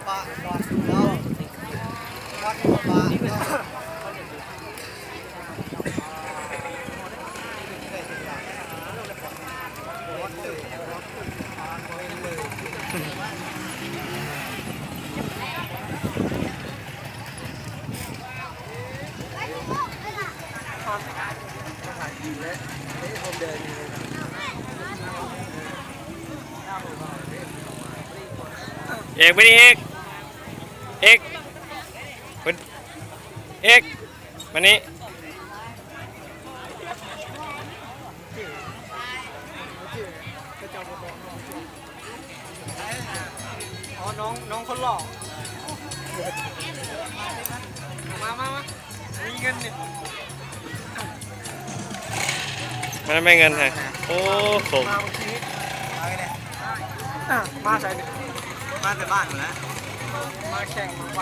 ปะก่อนเราวัดปะเอกไปดิเอกเอกเอกมานี่อ๋อน้องคนหล่อมามีเงินเนี่ยมันไม่เงินไงโอ้โหมาเมื่อกี้มาไงเนี่ยมาใส่เนี่ยมาแต่บ้านหมดแล้วมาแข่งมาไฟ